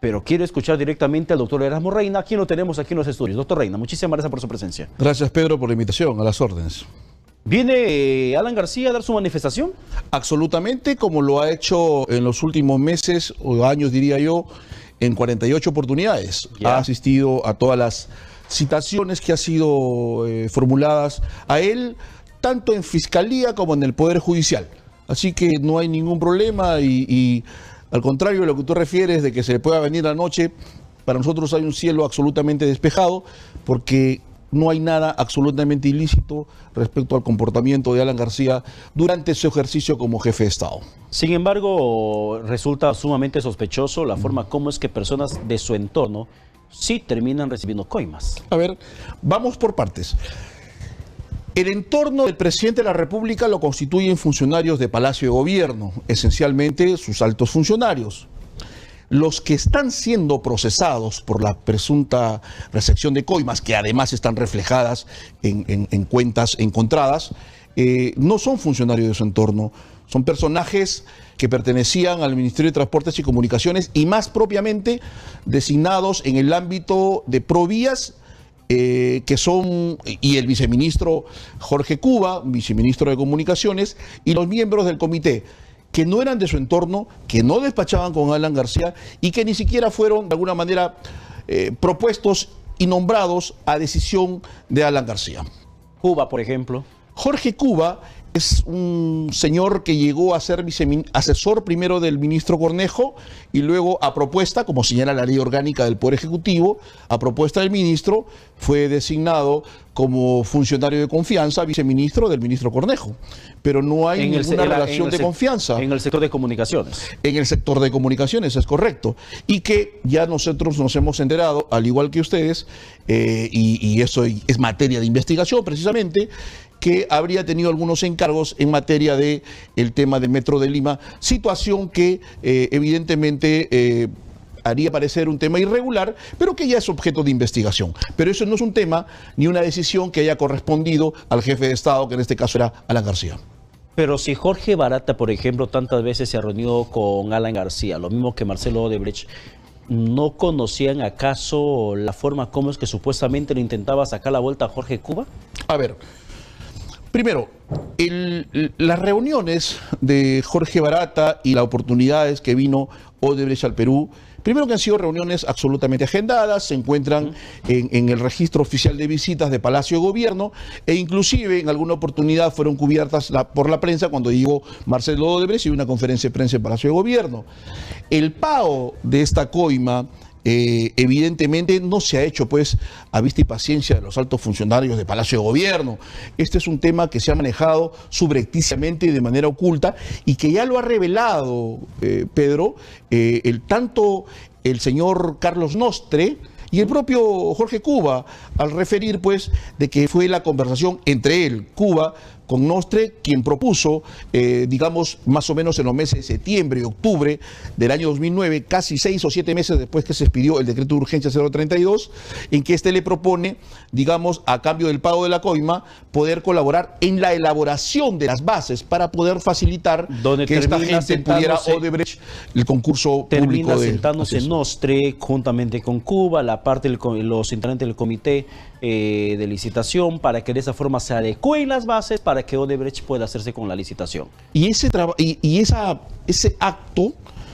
pero quiero escuchar directamente al doctor Erasmo Reina, quien lo tenemos aquí en los estudios. Doctor Reina, muchísimas gracias por su presencia. Gracias, Pedro, por la invitación, a las órdenes. ¿Viene Alan García a dar su manifestación? Absolutamente, como lo ha hecho en los últimos meses o años, diría yo, en 48 oportunidades. Ya. Ha asistido a todas las citaciones que han sido formuladas a él, tanto en Fiscalía como en el Poder Judicial. Así que no hay ningún problema y al contrario de lo que tú refieres de que se le pueda venir la noche, para nosotros hay un cielo absolutamente despejado porque no hay nada absolutamente ilícito respecto al comportamiento de Alan García durante su ejercicio como jefe de Estado. Sin embargo, resulta sumamente sospechoso la forma como es que personas de su entorno sí terminan recibiendo coimas. A ver, vamos por partes. El entorno del presidente de la República lo constituyen funcionarios de Palacio de Gobierno, esencialmente sus altos funcionarios. Los que están siendo procesados por la presunta recepción de coimas, que además están reflejadas en cuentas encontradas, no son funcionarios de su entorno, son personajes que pertenecían al Ministerio de Transportes y Comunicaciones y más propiamente designados en el ámbito de Provías, que son, y el viceministro Jorge Cuba, viceministro de Comunicaciones, y los miembros del comité, que no eran de su entorno, que no despachaban con Alan García y que ni siquiera fueron de alguna manera propuestos y nombrados a decisión de Alan García. Cuba, por ejemplo. Jorge Cuba es un señor que llegó a ser asesor primero del ministro Cornejo y luego a propuesta, como señala la ley orgánica del Poder Ejecutivo, a propuesta del ministro fue designado como funcionario de confianza, viceministro del ministro Cornejo. Pero no hay ninguna relación de confianza. En el sector de comunicaciones. En el sector de comunicaciones, es correcto. Y que ya nosotros nos hemos enterado, al igual que ustedes, y eso es materia de investigación precisamente, que habría tenido algunos encargos en materia de el tema del Metro de Lima, situación que evidentemente haría parecer un tema irregular, pero que ya es objeto de investigación. Pero eso no es un tema ni una decisión que haya correspondido al jefe de Estado, que en este caso era Alan García. Pero si Jorge Barata, por ejemplo, tantas veces se ha reunido con Alan García, lo mismo que Marcelo Odebrecht, ¿no conocían acaso la forma como es que supuestamente le intentaba sacar la vuelta a Jorge Cuba? A ver, primero, las reuniones de Jorge Barata y las oportunidades que vino Odebrecht al Perú, primero que han sido reuniones absolutamente agendadas, se encuentran en el registro oficial de visitas de Palacio de Gobierno e inclusive en alguna oportunidad fueron cubiertas por la prensa cuando llegó Marcelo Odebrecht y una conferencia de prensa en Palacio de Gobierno. El pago de esta coima evidentemente no se ha hecho pues a vista y paciencia de los altos funcionarios de Palacio de Gobierno. Este es un tema que se ha manejado subrepticiamente y de manera oculta y que ya lo ha revelado Pedro, tanto el señor Carlos Nostre y el propio Jorge Cuba, al referir pues de que fue la conversación entre él, Cuba, con Nostre, quien propuso, digamos, más o menos en los meses de septiembre y octubre del año 2009, casi 6 o 7 meses después que se expidió el decreto de urgencia 032, en que le propone, digamos, a cambio del pago de la coima, poder colaborar en la elaboración de las bases para poder facilitar que esta gente pudiera Odebrecht el concurso público de sentándose Nostre juntamente con Cuba, la parte de los integrantes del comité de licitación, para que de esa forma se adecúen las bases para que Odebrecht pueda hacerse con la licitación. Y ese acto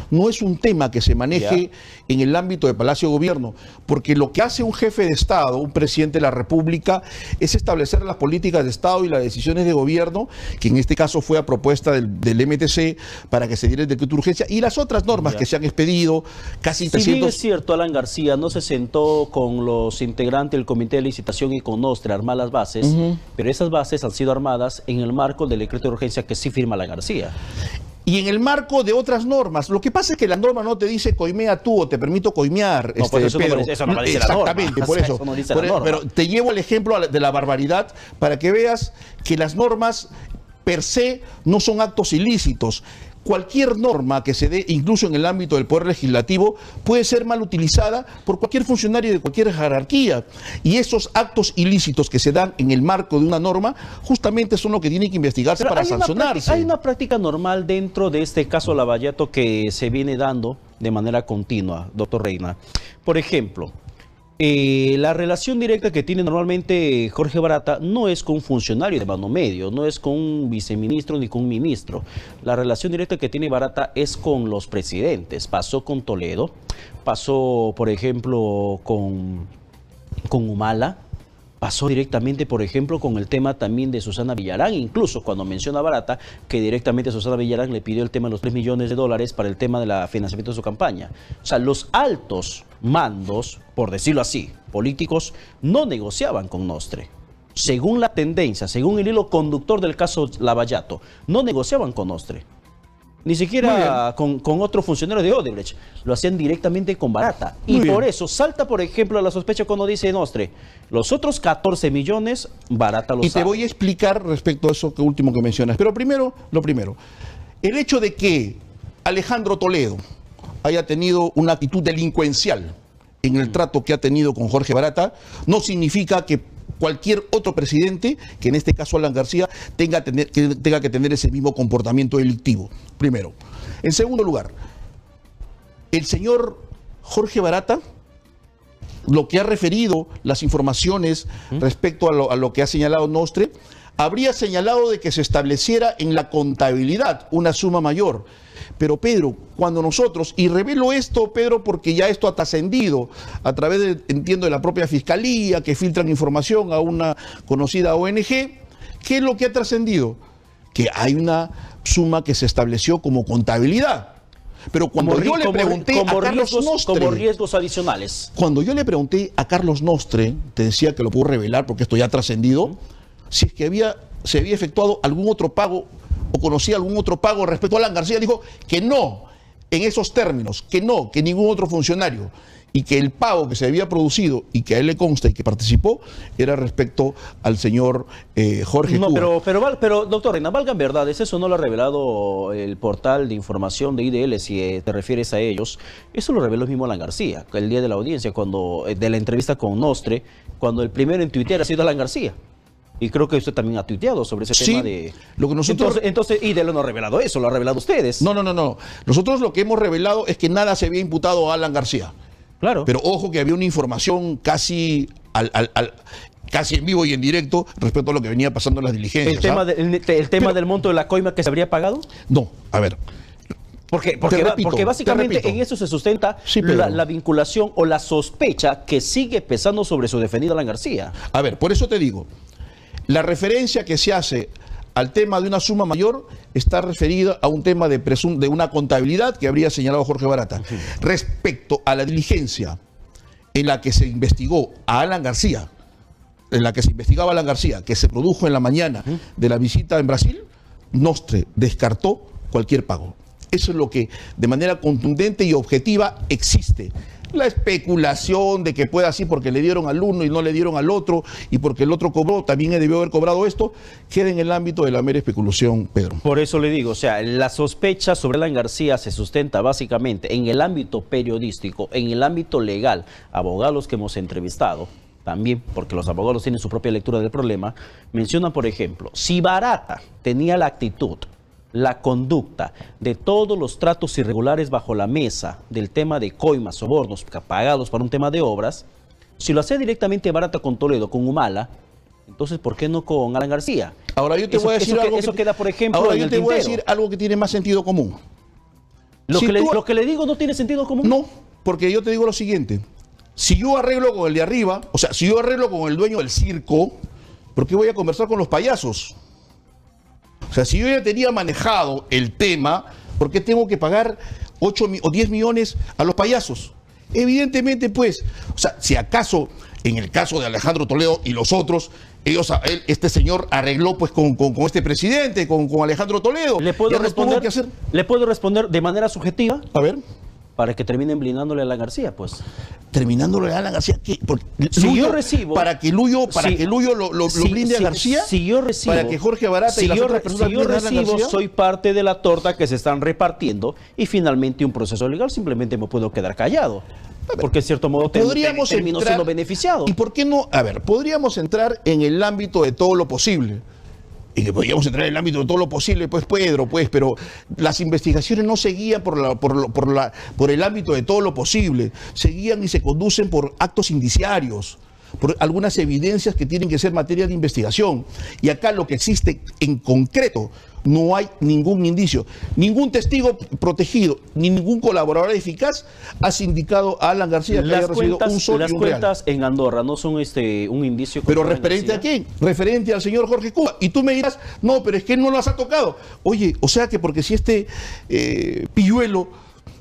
no es un tema que se maneje en el ámbito de Palacio de Gobierno, porque lo que hace un jefe de Estado, un presidente de la República, es establecer las políticas de Estado y las decisiones de gobierno, que en este caso fue a propuesta del MTC para que se diera el decreto de urgencia, y las otras normas que se han expedido, casi 300... Si bien es cierto, Alan García no se sentó con los integrantes del comité de licitación y con Nostre a armar las bases, pero esas bases han sido armadas en el marco del decreto de urgencia que sí firma Alan García. Y en el marco de otras normas. Lo que pasa es que la norma no te dice coimea tú o te permito coimear. No, por eso Pedro. eso no dice la norma. Exactamente, por eso. Eso no dice la norma. Pero te llevo el ejemplo de la barbaridad para que veas que las normas per se no son actos ilícitos. Cualquier norma que se dé, incluso en el ámbito del Poder Legislativo, puede ser mal utilizada por cualquier funcionario de cualquier jerarquía. Y esos actos ilícitos que se dan en el marco de una norma, justamente son lo que tienen que investigarse para sancionarse. Hay una práctica normal dentro de este caso Lavallato que se viene dando de manera continua, doctor Reina. Por ejemplo, la relación directa que tiene normalmente Jorge Barata no es con un funcionario de mano medio, no es con un viceministro ni con un ministro. La relación directa que tiene Barata es con los presidentes. Pasó con Toledo, pasó, por ejemplo, con Humala, pasó directamente, por ejemplo, con el tema también de Susana Villarán, incluso cuando menciona Barata que directamente Susana Villarán le pidió el tema de los $3 millones para el tema del financiamiento de su campaña. O sea, los altos mandos, por decirlo así, políticos, no negociaban con Nostre. Según la tendencia, según el hilo conductor del caso Lavallato, no negociaban con Nostre. Ni siquiera con otro funcionario de Odebrecht. Lo hacían directamente con Barata. Y por eso salta, por ejemplo, la sospecha cuando dice Nostre, los otros 14 millones, Barata los sabe. Y te voy a explicar respecto a eso último que mencionas. Pero primero, lo primero. El hecho de que Alejandro Toledo haya tenido una actitud delincuencial en el trato que ha tenido con Jorge Barata, no significa que cualquier otro presidente, que en este caso Alan García, tenga que tener ese mismo comportamiento delictivo, primero. En segundo lugar, el señor Jorge Barata, lo que ha referido las informaciones respecto a lo que ha señalado Nostre, habría señalado de que se estableciera en la contabilidad una suma mayor. Pero Pedro, cuando nosotros, y revelo esto, Pedro, porque ya esto ha trascendido a través de, entiendo, de la propia Fiscalía, que filtran información a una conocida ONG, ¿qué es lo que ha trascendido? Que hay una suma que se estableció como contabilidad. Pero cuando yo le pregunté a Carlos Nostre, como riesgos adicionales. Cuando yo le pregunté a Carlos Nostre, te decía que lo puedo revelar porque esto ya ha trascendido, si es que se había efectuado algún otro pago o conocía algún otro pago respecto a Alan García, dijo que no, en esos términos, que no, que ningún otro funcionario, y que el pago que se había producido y que a él le consta y que participó era respecto al señor Jorge No, Cuba. pero doctor Reina, valgan verdades, eso no lo ha revelado el portal de información de IDL, si te refieres a ellos. Eso lo reveló el mismo Alan García, el día de la audiencia, de la entrevista con Nostre, cuando el primero en tuitear ha sido Alan García. Y creo que usted también ha tuiteado sobre ese tema de... Lo que nosotros... Entonces, IDL no ha revelado eso, lo ha revelado ustedes. No. Nosotros lo que hemos revelado es que nada se había imputado a Alan García. Claro. Pero ojo que había una información casi casi en vivo y en directo respecto a lo que venía pasando en las diligencias. ¿El tema del monto de la coima que se habría pagado? No, a ver. Porque básicamente en eso se sustenta la vinculación o la sospecha que sigue pesando sobre su defendido Alan García. A ver, por eso te digo, la referencia que se hace al tema de una suma mayor está referida a un tema de una contabilidad que habría señalado Jorge Barata. Respecto a la diligencia en la que se investigó a Alan García, que se produjo en la mañana de la visita en Brasil, Nostre descartó cualquier pago. Eso es lo que de manera contundente y objetiva existe. La especulación de que pueda así porque le dieron al uno y no le dieron al otro y porque el otro cobró, también debió haber cobrado esto, queda en el ámbito de la mera especulación, Pedro. Por eso le digo, o sea, la sospecha sobre Alan García se sustenta básicamente en el ámbito periodístico, en el ámbito legal, abogados que hemos entrevistado, también porque los abogados tienen su propia lectura del problema, mencionan, por ejemplo, si Barata tenía la actitud, la conducta de todos los tratos irregulares bajo la mesa del tema de coimas, sobornos pagados para un tema de obras, si lo hacía directamente Barata con Toledo, con Humala, entonces ¿por qué no con Alan García? Ahora yo te voy a decir algo eso queda, por ejemplo, ahora en yo el te voy a tintero. decir algo que tiene más sentido común. Lo que le digo no tiene sentido común. No, porque yo te digo lo siguiente. Si yo arreglo con el de arriba, o sea, si yo arreglo con el dueño del circo, ¿por qué voy a conversar con los payasos? O sea, si yo ya tenía manejado el tema, ¿por qué tengo que pagar 8 o 10 millones a los payasos? Evidentemente, pues, o sea, si acaso, en el caso de Alejandro Toledo y los otros, este señor arregló pues con este presidente, con Alejandro Toledo. ¿Le puedo responder de manera subjetiva? A ver. Para que terminen blindándole a Alan García, pues. Terminándole a Alan García, ¿qué? Si yo recibo... Para que Luyo lo blinde a García. Si yo recibo... Para que Jorge Barata y las otras personas blinden a Alan García. Soy parte de la torta que se están repartiendo y finalmente un proceso legal simplemente me puedo quedar callado. Porque en cierto modo termino siendo beneficiado. ¿Y por qué no? A ver, podríamos entrar en el ámbito de todo lo posible. y que podíamos entrar en el ámbito de todo lo posible, pues Pedro, pues, pero las investigaciones no seguían por el ámbito de todo lo posible, seguían y se conducen por actos indiciarios, por algunas evidencias que tienen que ser materia de investigación. Y acá lo que existe en concreto, no hay ningún indicio, ningún testigo protegido, ni ningún colaborador eficaz ha sindicado a Alan García que haya recibido un sol las y un real. cuentas en Andorra no son un indicio. Pero contra Alan referente García. a quién? Referente al señor Jorge Cuba. Y tú me dirás, no, pero es que él no las ha tocado. Oye, o sea que porque si este pilluelo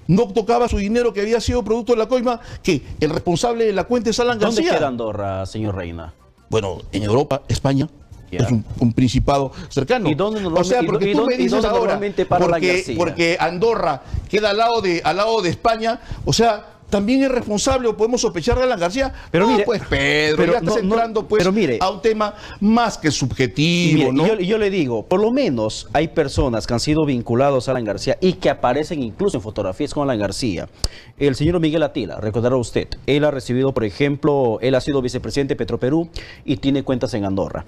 no tocaba su dinero que había sido producto de la coima, que el responsable de la cuenta es Alan ¿Dónde García. queda Andorra, señor Reina? Bueno, en Europa, España. Ya. Es un principado cercano. ¿Y dónde o sea, porque tú me dices ahora, normalmente para Alan García? porque Andorra queda al lado de España, o sea, también es responsable o podemos sospechar de Alan García. Pero no, mire, pues Pedro, pero ya estás no, entrando pues pero mire, a un tema más que subjetivo, Mire, ¿no? yo le digo, por lo menos hay personas que han sido vinculados a Alan García y que aparecen incluso en fotografías con Alan García. El señor Miguel Atila, recordará usted, él ha recibido, por ejemplo, él ha sido vicepresidente de Petroperú y tiene cuentas en Andorra.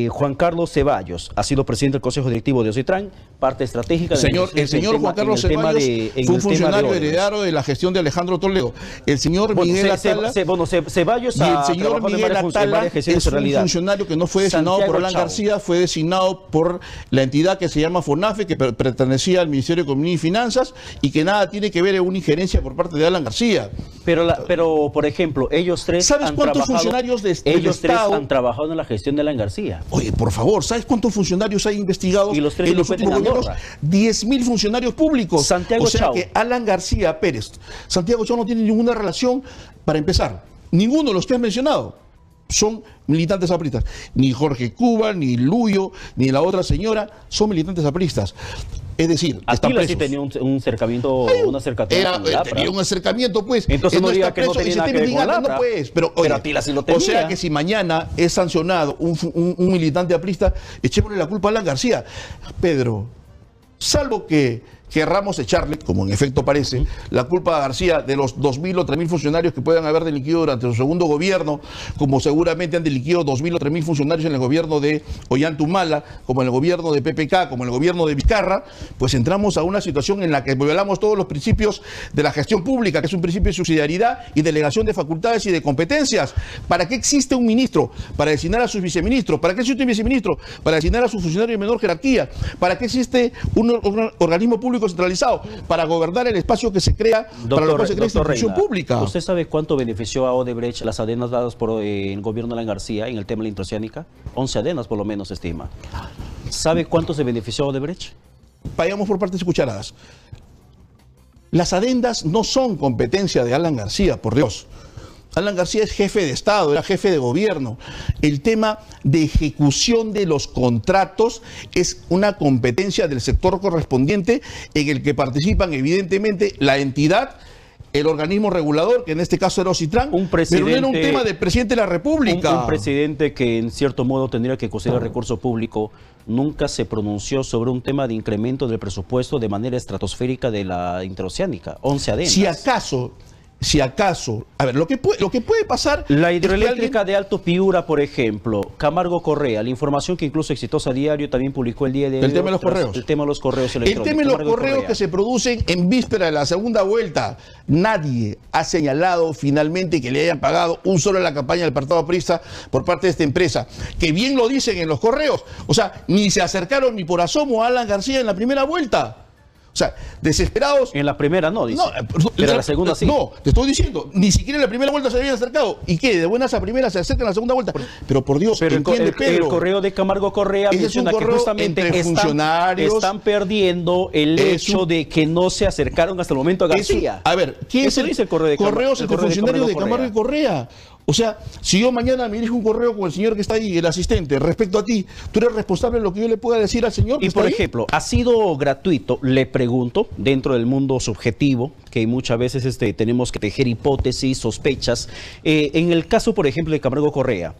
Juan Carlos Ceballos ha sido presidente del Consejo Directivo de Ocitran, parte estratégica de El señor Juan Carlos Ceballos fue un funcionario heredero de la gestión de Alejandro Toledo. El señor Miguel Atala Ceballos y el señor Miguel Atala es un funcionario que no fue designado por Alan García, fue designado por la entidad que se llama FONAFE, que pertenecía al Ministerio de Economía y Finanzas y que nada tiene que ver en una injerencia por parte de Alan García. Pero por ejemplo, ellos tres ¿Sabes cuántos funcionarios del Estado han trabajado en la gestión de Alan García? Oye, por favor, ¿sabes cuántos funcionarios hay investigados Y los tres en los últimos gobiernos? 10.000 funcionarios públicos. Santiago o sea Chao. que Alan García Pérez, Santiago Chao no tiene ninguna relación, para empezar, ninguno de los que has mencionado son militantes apristas. Ni Jorge Cuba, ni Luyo, ni la otra señora son militantes apristas. Es decir, están Atila presos. sí tenía un acercamiento, una acercamiento con Lapra. Tenía un acercamiento, pues. Entonces Él no diga está que no preso y tenía se nada está que ver con investigando, Lapra. no, pues. Pero, oye, Atila sí lo o tenía. sea que si mañana es sancionado un militante aprista, echémosle la culpa a Alan García. Pedro, salvo que querramos echarle, como en efecto parece, la culpa a García de los 2.000 o 3.000 funcionarios que puedan haber delinquido durante su segundo gobierno, como seguramente han delinquido 2.000 o 3.000 funcionarios en el gobierno de Ollantumala, como en el gobierno de PPK, como en el gobierno de Vizcarra, pues entramos a una situación en la que violamos todos los principios de la gestión pública, que es un principio de subsidiariedad y delegación de facultades y de competencias. ¿Para qué existe un ministro? Para designar a sus viceministros. ¿Para qué existe un viceministro? Para designar a sus funcionarios de menor jerarquía. ¿Para qué existe un organismo público centralizado? Para gobernar el espacio que se crea, para lo cual se crea esta institución pública. ¿Usted sabe cuánto benefició a Odebrecht las adenas dadas por el gobierno de Alan García en el tema de la interoceánica? 11 adenas por lo menos se estima. ¿Sabe cuánto se benefició a Odebrecht? Vayamos por partes y cucharadas. Las adendas no son competencia de Alan García, por Dios. Alan García es jefe de Estado, era jefe de gobierno. El tema de ejecución de los contratos es una competencia del sector correspondiente en el que participan evidentemente la entidad, el organismo regulador, que en este caso era Ocitran, pero no era un tema del presidente de la República. Un presidente que en cierto modo tendría que considerar recurso público nunca se pronunció sobre un tema de incremento del presupuesto de manera estratosférica de la interoceánica. 11 adenas. Si acaso, a ver, lo que puede pasar... La hidroeléctrica de Alto Piura, por ejemplo, Camargo Correa, la información que incluso Exitosa Diario también publicó el día de hoy. El tema de los correos. El tema de los correos electrónicos. El tema de los correos que se producen en víspera de la segunda vuelta. Nadie ha señalado finalmente que le hayan pagado un solo en la campaña del Partido Aprista por parte de esta empresa. Que bien lo dicen en los correos. O sea, ni se acercaron ni por asomo a Alan García en la primera vuelta. O sea, desesperados. En la primera no, dice. No, pero en la segunda sí. No, te estoy diciendo, ni siquiera en la primera vuelta se habían acercado. ¿Y qué? De buenas a primeras se acercan en la segunda vuelta. Pero por Dios, pero entiende, Pedro. El correo de Camargo Correa menciona que justamente están perdiendo el hecho de que no se acercaron hasta el momento a García. A ver, ¿quién Eso dice el correo de correos entre funcionarios de Camargo y Correa? O sea, si yo mañana me dirijo un correo con el señor que está ahí, el asistente, respecto a ti, ¿tú eres responsable de lo que yo le pueda decir al señor que y está por ahí? ejemplo, ¿ha sido gratuito? Le pregunto, dentro del mundo subjetivo, que muchas veces tenemos que tejer hipótesis, sospechas. En el caso, por ejemplo, de Camargo Correa,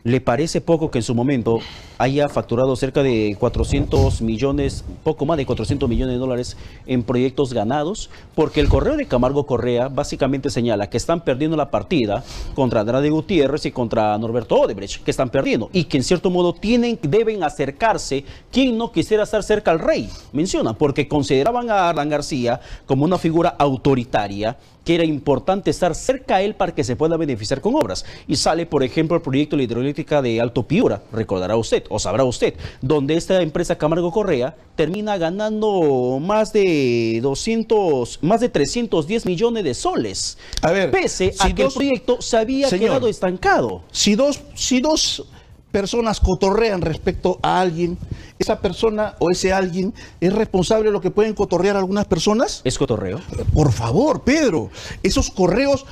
¿Le parece poco que en su momento haya facturado cerca de 400 millones, poco más de 400 millones de dólares en proyectos ganados? Porque el correo de Camargo Correa básicamente señala que están perdiendo la partida contra Andrade Gutiérrez y contra Norberto Odebrecht, que están perdiendo y que en cierto modo deben acercarse quien no quisiera estar cerca al rey, menciona, porque consideraban a Alan García como una figura autoritaria, que era importante estar cerca a él para que se pueda beneficiar con obras. Y sale, por ejemplo, el proyecto de la hidroeléctrica de Alto Piura, recordará usted, o sabrá usted, donde esta empresa Camargo Correa termina ganando más de 310 millones de soles. A ver, pese a que el proyecto se había quedado estancado. Si dos personas cotorrean respecto a alguien, esa persona o ese alguien es responsable de lo que pueden cotorrear algunas personas. ¿Es cotorreo? Por favor, Pedro, esos correos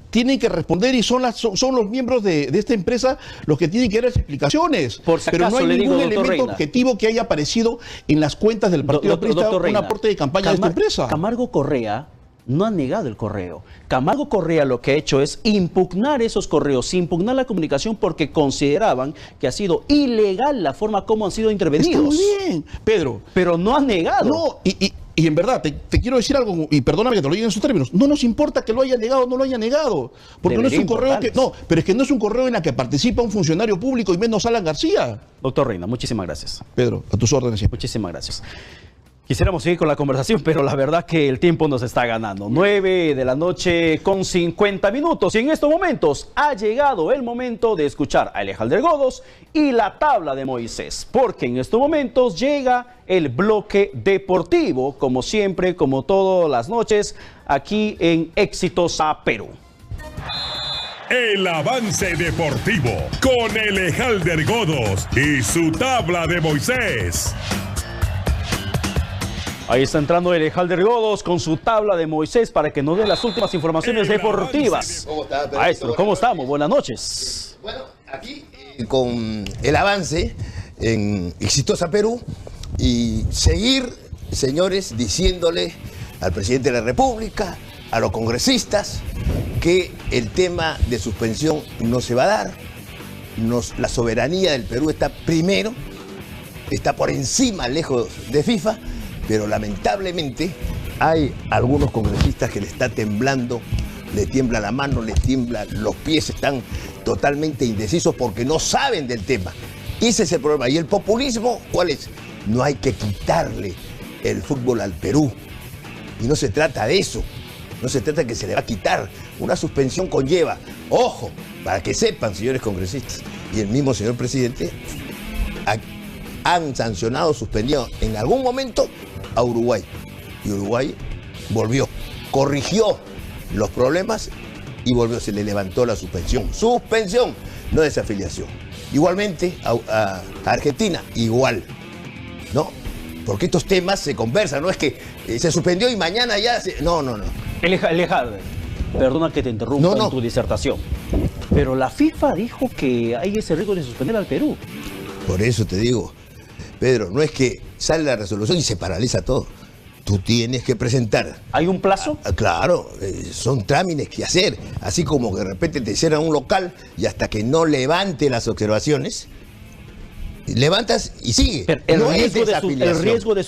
tienen que responder y son los miembros de esta empresa los que tienen que dar explicaciones. Por si acaso, pero no hay ningún elemento Reina, objetivo que haya aparecido en las cuentas del Partido Aprista un aporte de campaña de esta empresa. Camargo Correa no ha negado el correo. Camargo Correa lo que ha hecho es impugnar esos correos, impugnar la comunicación porque consideraban que ha sido ilegal la forma como han sido intervenidos. Está muy bien, Pedro. Pero no ha negado. No, y en verdad, te quiero decir algo, y perdóname que te lo diga en sus términos, no nos importa que lo haya negado o no lo haya negado, porque debería no es un correo que... No, pero es que no es un correo en el que participa un funcionario público y menos Alan García. Doctor Reina, muchísimas gracias. Pedro, a tus órdenes siempre. Muchísimas gracias. Quisiéramos seguir con la conversación, pero la verdad que el tiempo nos está ganando. 9 de la noche con 50 minutos. Y en estos momentos ha llegado el momento de escuchar a Elejalder Godos y la tabla de Moisés. Porque en estos momentos llega el bloque deportivo, como siempre, como todas las noches, aquí en Exitosa Perú. El avance deportivo con Elejalder Godos y su tabla de Moisés. Ahí está entrando Elejalder Godos con su tabla de Moisés para que nos dé las últimas informaciones deportivas. ¿Cómo está, Maestro, ¿cómo estamos? Buenas noches. Bueno, aquí con el avance en Exitosa Perú y seguir, señores, diciéndole al presidente de la República, a los congresistas, que el tema de suspensión no se va a dar. La soberanía del Perú está primero, está por encima, lejos de FIFA. Pero lamentablemente hay algunos congresistas que le está temblando, le tiembla la mano, le tiemblan los pies, están totalmente indecisos porque no saben del tema. Ese es el problema. ¿Y el populismo cuál es? No hay que quitarle el fútbol al Perú. Y no se trata de eso. No se trata de que se le va a quitar. Una suspensión conlleva, ojo, para que sepan, señores congresistas, y el mismo señor presidente, han sancionado, suspendido en algún momento a Uruguay. Y Uruguay volvió, corrigió los problemas y volvió, se le levantó la suspensión. Suspensión, no desafiliación. Igualmente a Argentina, igual, ¿no? Porque estos temas se conversan, no es que se suspendió y mañana ya se... No. Elejalder, perdona que te interrumpa en tu disertación, pero la FIFA dijo que hay ese riesgo de suspender al Perú. Por eso te digo, Pedro, no es que sale la resolución y se paraliza todo. Tú tienes que presentar. ¿Hay un plazo? Claro, son trámites que hacer. Así como que de repente te cierran un local y hasta que no levante las observaciones, levantas y sigue. Pero el riesgo de